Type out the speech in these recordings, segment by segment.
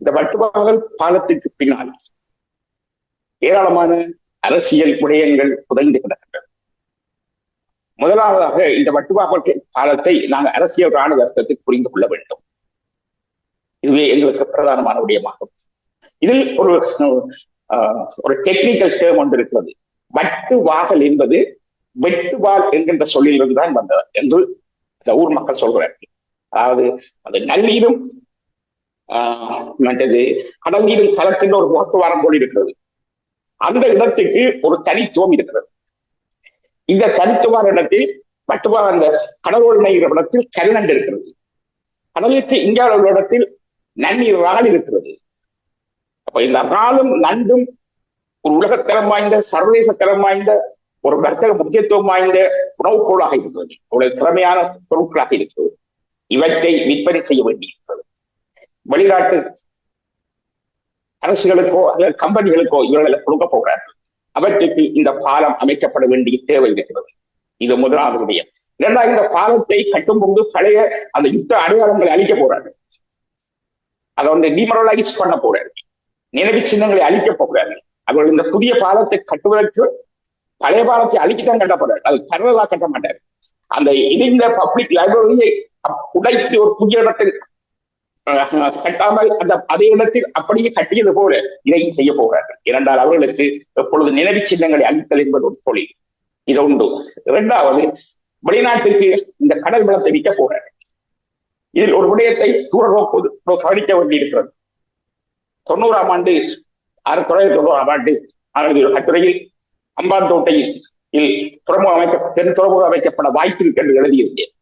இந்த வட்டுவாகல் பாலத்திற்கு பின்னால் ஏராளமான அரசியல் விடயங்கள் புதைந்து கிடக்கின்றன. முதலாவதாக இந்த வட்டுவாகல் பாலத்தை நாங்கள் அரசியல் ராணுவ அர்த்தத்தில் புரிந்து கொள்ள வேண்டும். இதுவே எங்களுக்கு பிரதானமான விடயமாகும். இதில் ஒரு டெக்னிக்கல் டேர்ம் ஒன்று இருக்கிறது. வட்டுவாகல் என்பது வெட்டுவால் என்கின்ற சொல்லிலிருந்து தான் வந்தது என்று இந்த ஊர் மக்கள் சொல்கிறார்கள். அதாவது அது நன்னீரும் கடல் நீரும் கலக்கின்ற ஒரு முகத்துவாரம் போல் இருக்கிறது. அந்த இடத்துக்கு ஒரு தனித்துவம் இருக்கிறது. இந்த தனித்துவமான இடத்தில் வட்டுவால் அந்த கடலோடு நெய்கிற இடத்தில் கல்நண்டு இருக்கிறது. கடலுக்கு இந்தியாவில் உள்ள இடத்தில் நன்னீர் இறால் இருக்கிறது. அப்ப இந்த இறாலும் நண்டும் ஒரு உலகத்தரம் வாய்ந்த சர்வதேச தரம் வாய்ந்த ஒரு வர்த்தக முக்கியத்துவம் வாய்ந்த உணவுப் பொருளாக இருக்கிறது. ஒரு திறமையான பொருட்களாக இருக்கிறது. இவற்றை விற்பனை செய்ய வேண்டியிருக்கிறது. வெளிநாட்டு அரசுகளுக்கோ அல்லது கம்பெனிகளுக்கோ இவர்களை கொடுக்க போகிறார்கள். அவற்றுக்கு இந்த பாலம் அமைக்கப்பட வேண்டிய தேவை இருக்கிறது. இது முதலாவது விடயம். இரண்டாவது, இந்த பாலத்தை கட்டும் போது பழைய அந்த யுத்த அடையாளங்களை அழிக்க போறார்கள். அதை டிமரலைஸ் பண்ண போறார்கள். நினைவு சின்னங்களை அழிக்க போகிறார்கள். அவர்கள் இந்த புதிய பாலத்தை கட்டுவதற்கு பழைய பாலத்தை அழிக்கத்தான் கட்டப்படுறாரு. அது கர்வலா கட்ட மாட்டார். அந்த இணைந்த பப்ளிக் லைப்ரரியை உடைத்து ஒரு புதிய இடத்தில் கட்டாமல் அந்த அதே இடத்தில் அப்படியே கட்டியது போல இதையும் செய்ய போகிறார்கள். இரண்டால் அவர்களுக்கு எப்பொழுது நினைவு சின்னங்களை அளித்தல் என்பது ஒரு தொழில். இது உண்டு. இரண்டாவது, வெளிநாட்டுக்கு இந்த கடல் வளத்தை விற்க போகிறார்கள். இதில் ஒரு விடயத்தை தூர கவனிக்க வேண்டியிருக்கிறது. 90ஆம் ஆண்டு 1990ஆம் ஆண்டு கட்டுரையில் அம்பாந்தோட்டையில் துறைமுகம் அமைக்கப்பட வாய்ப்பு என்று எழுதியிருந்தேன்.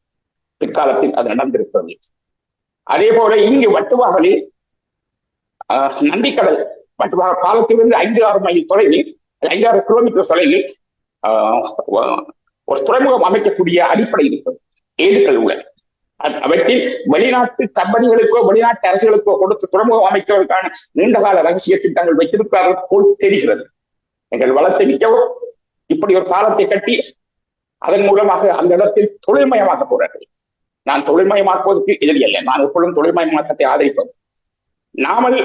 பிற்காலத்தில் அது நடந்திருக்கிறது. அதே போல இங்கு வட்டுவாகலில் நந்திக்கடல் வட்டுவாகல் பாலத்திலிருந்து 5-6 மைல் தொலைவில் 5-6 கிலோமீட்டர் தொலைவில் ஒரு துறைமுகம் அமைக்கக்கூடிய அடிப்படை இருக்கிறது. ஏதுக்கள் உள்ளன. அவற்றில் வெளிநாட்டு கம்பெனிகளுக்கோ வெளிநாட்டு அரசுகளுக்கோ கொடுத்து துறைமுகம் அமைப்பதற்கான நீண்டகால ரகசிய திட்டங்கள் வைத்திருக்கிறார்கள் போல் தெரிகிறது. எங்கள் வளத்தை மிக்கவும் இப்படி ஒரு பாலத்தை கட்டி அதன் மூலமாக அந்த இடத்தில் தொழில்மயமாக்க போறார்கள். நான் தொழில்மயமாக்குவதற்கு எதிரி அல்ல. நான் எப்பொழுதும் தொழில்மயமாக்கத்தை ஆதரிப்போம். நாமல்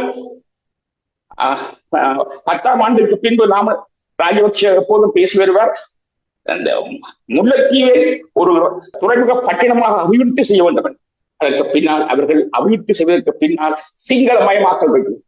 10ஆம் ஆண்டுக்கு பின்பு நாமல் ராஜபக்ஷ எப்போதும் பேசி வருவார். அந்த முல்லைத்தீவை ஒரு துறைமுக பட்டினமாக அபிவிருத்தி செய்ய வேண்டும். அதற்கு பின்னால் அவர்கள் அபிவிருத்தி செய்வதற்கு பின்னால் சிங்களமயமாக்கல் வேண்டும்.